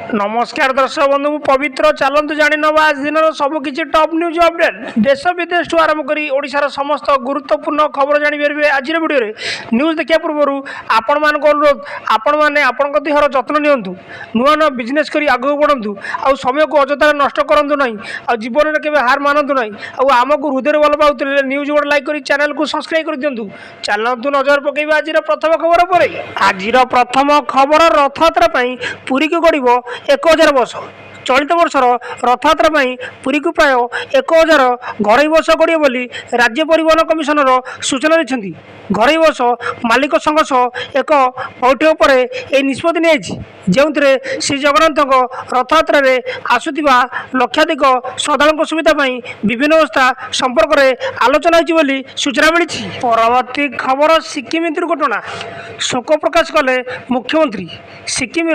नमस्कार दर्शक बंधु पवित्र चलतु जाणी नवा आज दिन सबकि टॉप न्यूज अपडेट देश विदेश ठू आरंभ कर ओडिशार समस्त गुरुत्वपूर्ण खबर जापर आज भिडियो न्यूज देखा पूर्व आपण मान अनुरोध आपण मैंने आपण देहर जत्न नियंतु नुआ नुआ बिजनेस कर आगे बढ़ु आउ समय को अजथा नष्ट करूँ ना आ जीवन में केवे हार मानतु ना आमको हृदय भल पाते न्यूज गोटे लाइक कर चैनल को सब्सक्राइब कर दिंतु चलतु नजर पकेबा आज प्रथम खबर पर आज प्रथम खबर रथयात्रा पुरी को गढ़ 1000 बस चलित वर्षर रथयात्रा पुरी को प्राय 1000 घरोई बस गड़े बोली राज्य परिवहन कमिशनर सूचना देते घरोई बस मालिक संघ सह एक बैठक पर यह निष्पत्ति नहीं जो श्री जगन्नाथ रथयात्रा आसुवा लक्षाधिक श्रद्धा सुविधा विभिन्न व्यवस्था संपर्क में आलोचना होती सूचना मिली। परवर्ती खबर सिक्किम दुर्घटना शोक प्रकाश कले मुख्यमंत्री सिक्किम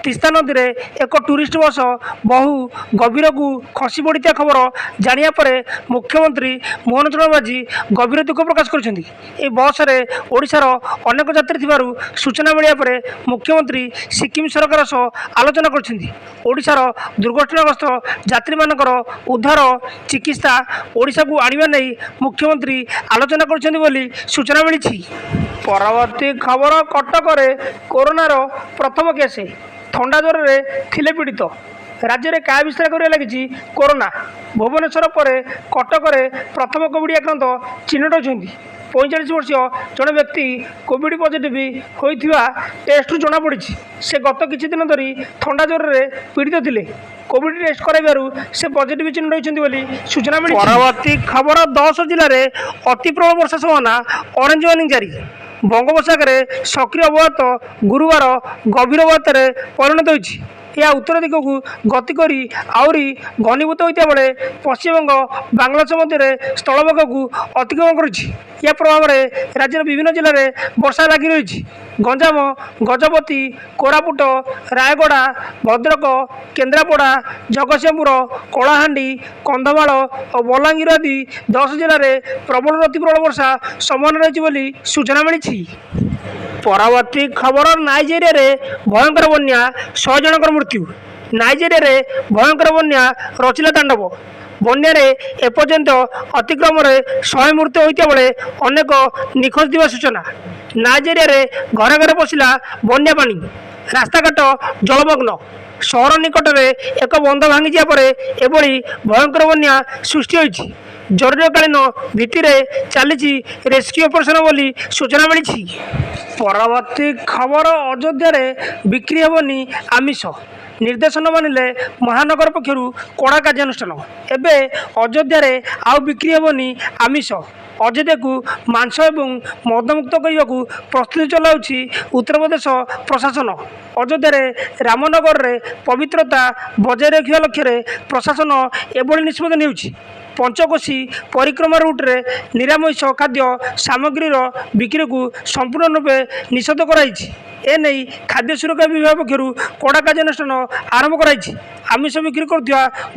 तीस्ता नदी में एक टूरिस्ट बस बहु गभीर को खसी पड़ा खबर जाना पर मुख्यमंत्री मोहन चरण माझी गभीर दुख प्रकाश कर बस ओडिशार अनेक यात्री सूचना मिलने पर मुख्यमंत्री सिक्किम सरकार सह आलोचना करशार दुर्घटनाग्रस्त यात्री मानकर उद्धार चिकित्सा ओडिशा को आनिबा नहीं मुख्यमंत्री आलोचना कर सूचना मिली। परवर्ती खबर कटक कोरोनार प्रथम केस थंडा ज्वर में थिले पीड़ित राज्य में क्या विस्तार कर लगी कोरोना भुवनेश्वर पर कटक प्रथम कोविड आक्रांत चिन्हट होती 45 वर्षीय जड़े व्यक्ति कोविड पॉजिटिव होता टेस्ट जमापड़ी से गत किछि दिन धरी थंडा ज्वर में पीड़ित थे कोविड टेस्ट कराइबारु से पॉजिटिव चिन्हट होती सूचना मिली। परवर्ती खबर 10 जिले में अति प्रबल वर्षा संभावना ऑरेंज वार्निंग जारी बंगोपसागर सक्रिय अवपात गुरुवार गभीर अवपात परिणत होती यह उत्तर दिग को गति कर आहरी घनीभूत होता बेले पश्चिमबंग बांग्लादेश मध्य स्थलभाग को अतिक्रमण कर प्रभाव में राज्यर विभिन्न जिले में वर्षा लगी रही गंजाम गजपति कोरापुट रायगड़ा भद्रक केन्द्रापड़ा जगतसिंहपुर कलाहांडी कंधमाल और बलांगीर आदि 10 जिले में प्रबल अति प्रबल वर्षा संभावना रही सूचना मिली। परवर्ती खबर नाइजेरिया रे भयंकर बन्या 100 जनकर मृत्यु नाइजेरिया रे भयंकर बन्या रचिला तांडव बन्या एपर्यंत अतिक्रम 100 मृत्यु होता बेले अनेक निखोज दिवा सूचना नाइजेरिया रे घरे घरे पशिला बन्या पानी रास्ताघाट जलमग्न सहर निकट में एक बंध भांगी जापर एभली भयंकर बन्या सृष्टि होती जरूरीकालीन भित्तिर चली रेस्क्यू ऑपरेशन बोली सूचना मिली। परवर्ती खबर अयोध्या बिक्री हेबनी आमिष निर्देशन मानिले महानगर पक्षर कड़ा कार्यानुष्ठान एवं अयोध्या आउ बिक्री हेबनी आमिष अयोध्या को मांस एवं मदमुक्त करने को प्रस्तुति चलाउछि उत्तर प्रदेश प्रशासन अयोध्या रामनगर रे पवित्रता बजाय रखा लक्ष्य प्रशासन एभली निष्पत्ति नेउछि पंचकोशी परिक्रमा रूट्रे निरामिष खाद्य सामग्रीर बिक्री को संपूर्ण रूपे निषेध कराई एने खाद्य सुरक्षा विभाग पक्षर कड़ा कार्यानुष्ठान आरंभ कराई आमिष बिक्री कर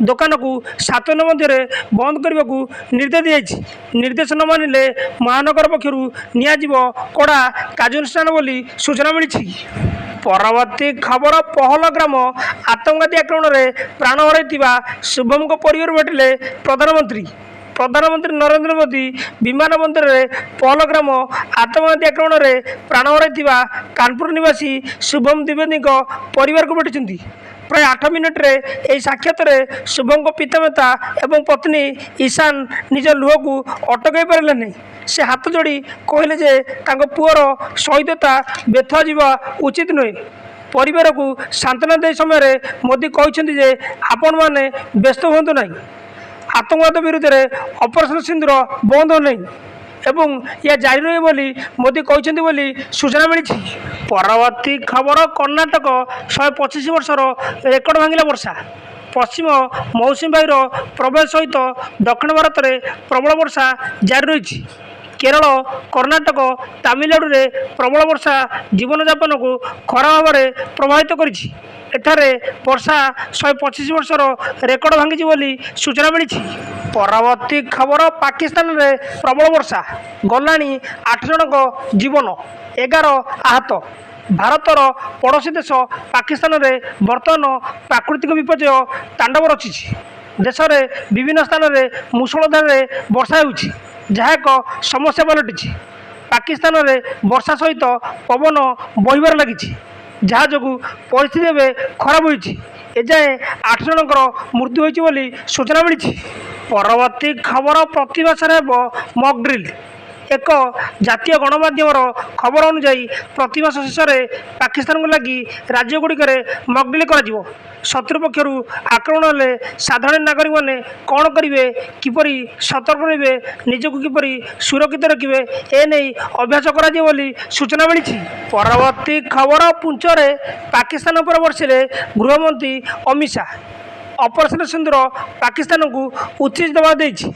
दुकान को 7 दिन मध्य बंद करने को निर्देश दिखाई निर्देश न मानिले महानगर पक्षर नियाजिब कड़ा कार्यानुष्ठान बोली सूचना मिली। परवर्ती खबर पहलग्राम आतंकवादी आक्रमण में प्राण हर शुभम को परिवार भेटिले प्रधानमंत्री नरेंद्र मोदी विमान बंदर में पहलग्राम आतंकवादी आक्रमण में प्राण हर कानपुर निवासी शुभम द्विवेदी परिवार को भेटी प्राय 8 मिनिट रे यह साक्षात शुभम को पितामाता एवं पत्नी ईशान निज लुह को अटकई पारे नहीं से हाथ जोड़ी कहले जे तांको पुअर शहीदता व्यथा जावा उचित नुहे परिवार को सांत्वना दे समय मोदी कहते जे आपण मैंने व्यस्त हूँ ना आतंकवाद विरुद्ध ऑपरेशन सिंदूर बंद हो नहीं एवं यह जारी रही बोली मोदी कहते बोली सूचना मिली। परवर्ती खबर कर्णाटक 125 वर्षर रेकर्ड भांगिला वर्षा पश्चिम मौसुमी वायुर प्रवेश सहित दक्षिण भारत में प्रबल वर्षा जारी रही केरल कर्णाटक तमिलनाडु रे प्रबल वर्षा जीवन यापन को खराब भाव में प्रभावित करिछि एठारे वर्षा 125 वर्षर रेकर्ड भांगी बोली सूचना मिली। परवर्ती खबर पाकिस्तान में प्रबल वर्षा गलानी 8 जनक जीवन 11 आहत ଭାରତର ପଡ଼ୋଶୀ ଦେଶ ପାକିସ୍ତାନରେ ବର୍ତ୍ତମାନ ପ୍ରାକୃତିକ ବିପର୍ଯ୍ୟୟ ତାଣ୍ଡବ ରଚିଛି। ଦେଶରେ ବିଭିନ୍ନ ସ୍ଥାନରେ ମୂଷଳଧାରରେ ବର୍ଷା ହେଉଛି, ଯାହା ଏକ ସମସ୍ୟା ପାଲଟିଛି। ପାକିସ୍ତାନରେ ବର୍ଷା ସହିତ ପବନ ବହିବାରେ ଲାଗିଛି, ଯାହା ଯୋଗୁଁ ପରିସ୍ଥିତି ଏବେ ଖରାପ ହୋଇଛି। ଏଯାଏଁ 8 ଜଣଙ୍କର ମୃତ୍ୟୁ ହୋଇଛି ବୋଲି ସୂଚନା ମିଳିଛି। ପରବର୍ତ୍ତୀ ଖବର ପ୍ରତିମାସରେ ହେବ ମକ୍ ଡ୍ରିଲ୍। ଏକ ଜାତୀୟ ଗଣମାଧ୍ୟମର ଖବର ଅନୁଯାୟୀ ପ୍ରତିମାସ ଶେଷରେ ପାକିସ୍ତାନକୁ ଲାଗି ରାଜ୍ୟଗୁଡ଼ିକରେ ମକ୍ ଡ୍ରିଲ୍ କରାଯିବ। ଶତ୍ରୁ ପକ୍ଷରୁ ଆକ୍ରମଣ ହେଲେ ସାଧାରଣ ନାଗରିକମାନେ କ'ଣ କରିବେ, କିପରି ସତର୍କ ରହିବେ, ନିଜକୁ କିପରି ସୁରକ୍ଷିତ ରଖିବେ, ଏ ନେଇ ଅଭ୍ୟାସ କରାଯିବ ବୋଲି ସୂଚନା ମିଳିଛି। ପରବର୍ତ୍ତୀ ଖବର ପୁଞ୍ଚରେ ପାକିସ୍ତାନ ଉପରେ ବର୍ଷିଲେ ଗୃହମନ୍ତ୍ରୀ ଅମିତ ଶାହ। ଅପରେସନ ସିନ୍ଦୁର ପାକିସ୍ତାନକୁ ଉଚିତ ଜବାବ ଦେଇଛି।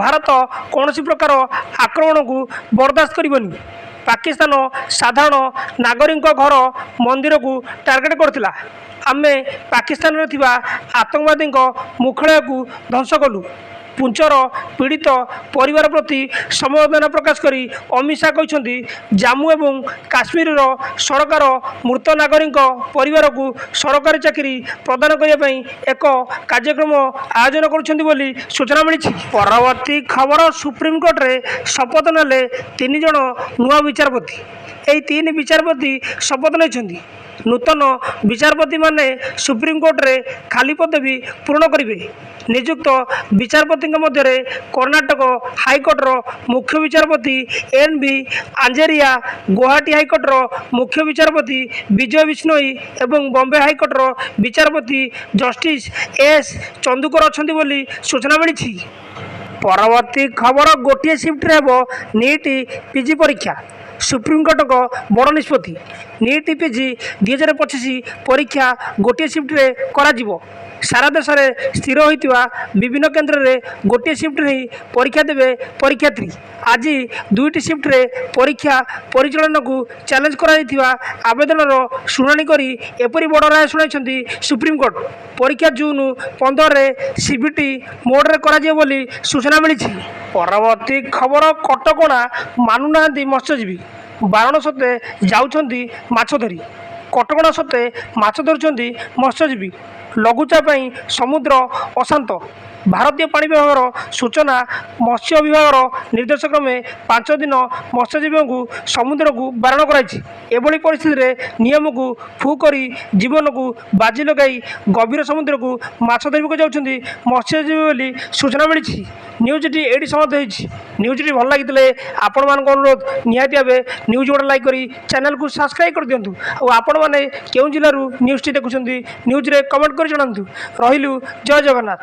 ଭାରତ କୌଣସି ପ୍ରକାର ଆକ୍ରମଣକୁ ବରଦାସ୍ତ କରିବନି। ପାକିସ୍ତାନ ସାଧାରଣ ନାଗରିକଙ୍କ ଘର, ମନ୍ଦିରକୁ ଟାର୍ଗେଟ କରିଥିଲା। ଆମେ ପାକିସ୍ତାନରେ ଥିବା ଆତଙ୍କବାଦୀଙ୍କ ମୁଖ୍ୟାଳୟକୁ ଧ୍ୱଂସ କଲୁ। ପୁଞ୍ଚର ପୀଡ଼ିତ ପରିବାର ପ୍ରତି ସମବେଦନା ପ୍ରକାଶ କରି ଅମିତ ଶାହ କହିଛନ୍ତି, ଜାମ୍ମୁ ଏବଂ କାଶ୍ମୀରର ସରକାର ମୃତ ନାଗରିକଙ୍କ ପରିବାରକୁ ସରକାରୀ ଚାକିରି ପ୍ରଦାନ କରିବା ପାଇଁ ଏକ କାର୍ଯ୍ୟକ୍ରମ ଆୟୋଜନ କରୁଛନ୍ତି ବୋଲି ସୂଚନା ମିଳିଛି। ପରବର୍ତ୍ତୀ ଖବର ସୁପ୍ରିମକୋର୍ଟରେ ଶପଥ ନେଲେ 3 ଜଣ ନୂଆ ବିଚାରପତି। ଏହି 3 ବିଚାରପତି ଶପଥ ନେଇଛନ୍ତି। ନୂତନ ବିଚାରପତିମାନେ ସୁପ୍ରିମକୋର୍ଟରେ ଖାଲି ପଦବୀ ପୂରଣ କରିବେ। ନିଯୁକ୍ତ ବିଚାରପତିଙ୍କ ମଧ୍ୟରେ କର୍ଣ୍ଣାଟକ ହାଇକୋର୍ଟର ମୁଖ୍ୟ ବିଚାରପତି ଏନ୍.ଭି. ଆଞ୍ଜେରିଆ, ଗୁଆହାଟୀ ହାଇକୋର୍ଟର ମୁଖ୍ୟ ବିଚାରପତି ବିଜୟ ବିଷ୍ଣୋଇ ଏବଂ ବମ୍ବେ ହାଇକୋର୍ଟର ବିଚାରପତି ଜଷ୍ଟିସ୍ ଏସ୍ ଚନ୍ଦୁକର ଅଛନ୍ତି ବୋଲି ସୂଚନା ମିଳିଛି। ପରବର୍ତ୍ତୀ ଖବର ଗୋଟିଏ ସିଫ୍ଟରେ ହେବ ନିଟ୍ ପିଜି ପରୀକ୍ଷା। ସୁପ୍ରିମକୋର୍ଟଙ୍କ ବଡ଼ ନିଷ୍ପତ୍ତି। ନିଟ୍ ପିଜି 2025 ପରୀକ୍ଷା ଗୋଟିଏ ସିଫ୍ଟରେ କରାଯିବ। ସାରା ଦେଶରେ ସ୍ଥିର ହୋଇଥିବା ବିଭିନ୍ନ କେନ୍ଦ୍ରରେ ଗୋଟିଏ ସିଫ୍ଟରେ ହିଁ ପରୀକ୍ଷା ଦେବେ ପରୀକ୍ଷାର୍ଥୀ। ଆଜି 2ଟି ସିଫ୍ଟରେ ପରୀକ୍ଷା ପରିଚାଳନାକୁ ଚ୍ୟାଲେଞ୍ଜ କରାଯାଇଥିବା ଆବେଦନର ଶୁଣାଣି କରି ଏପରି ବଡ଼ ରାୟ ଶୁଣାଇଛନ୍ତି ସୁପ୍ରିମକୋର୍ଟ। ପରୀକ୍ଷା ଜୁନ୍ 15ରେ ସିବିଟି ମୋଡ଼ରେ କରାଯିବ ବୋଲି ସୂଚନା ମିଳିଛି। ପରବର୍ତ୍ତୀ ଖବର କଟକଣା ମାନୁନାହାନ୍ତି ମତ୍ସ୍ୟଜୀବୀ। ବାରଣ ସତ୍ତ୍ୱେ ଯାଉଛନ୍ତି ମାଛ ଧରି। କଟକଣା ସତ୍ତ୍ୱେ ମାଛ ଧରୁଛନ୍ତି ମତ୍ସ୍ୟଜୀବୀ। ଲଘୁଚାପ ପାଇଁ ସମୁଦ୍ର ଅଶାନ୍ତ। ଭାରତୀୟ ପାଣି ବିଭାଗର ସୂଚନା, ମତ୍ସ୍ୟ ବିଭାଗର ନିର୍ଦ୍ଦେଶ କ୍ରମେ 5 ଦିନ ମତ୍ସ୍ୟଜୀବୀଙ୍କୁ ସମୁଦ୍ରକୁ ବାରଣ କରାଯାଇଛି। ଏଭଳି ପରିସ୍ଥିତିରେ ନିୟମକୁ ଫୁ କରି ଜୀବନକୁ ବାଜି ଲଗାଇ ଗଭୀର ସମୁଦ୍ରକୁ ମାଛ ଧରିବାକୁ ଯାଉଛନ୍ତି ମତ୍ସ୍ୟଜୀବୀ ବୋଲି ସୂଚନା ମିଳିଛି। ନ୍ୟୁଜ୍ଟି ଏଇଠି ସମାପ୍ତ ହୋଇଛି। ନ୍ୟୁଜ୍ଟି ଭଲ ଲାଗିଥିଲେ ଆପଣମାନଙ୍କ ଅନୁରୋଧ, ନିହାତି ଭାବେ ନ୍ୟୁଜ୍ ଗୋଟେ ଲାଇକ୍ କରି ଚ୍ୟାନେଲକୁ ସବସ୍କ୍ରାଇବ୍ କରିଦିଅନ୍ତୁ। ଆଉ ଆପଣମାନେ କେଉଁ ଜିଲ୍ଲାରୁ ନ୍ୟୁଜ୍ଟି ଦେଖୁଛନ୍ତି ନ୍ୟୁଜ୍ରେ କମେଣ୍ଟ କରି ଜଣାନ୍ତୁ। ରହିଲୁ, ଜୟ ଜଗନ୍ନାଥ।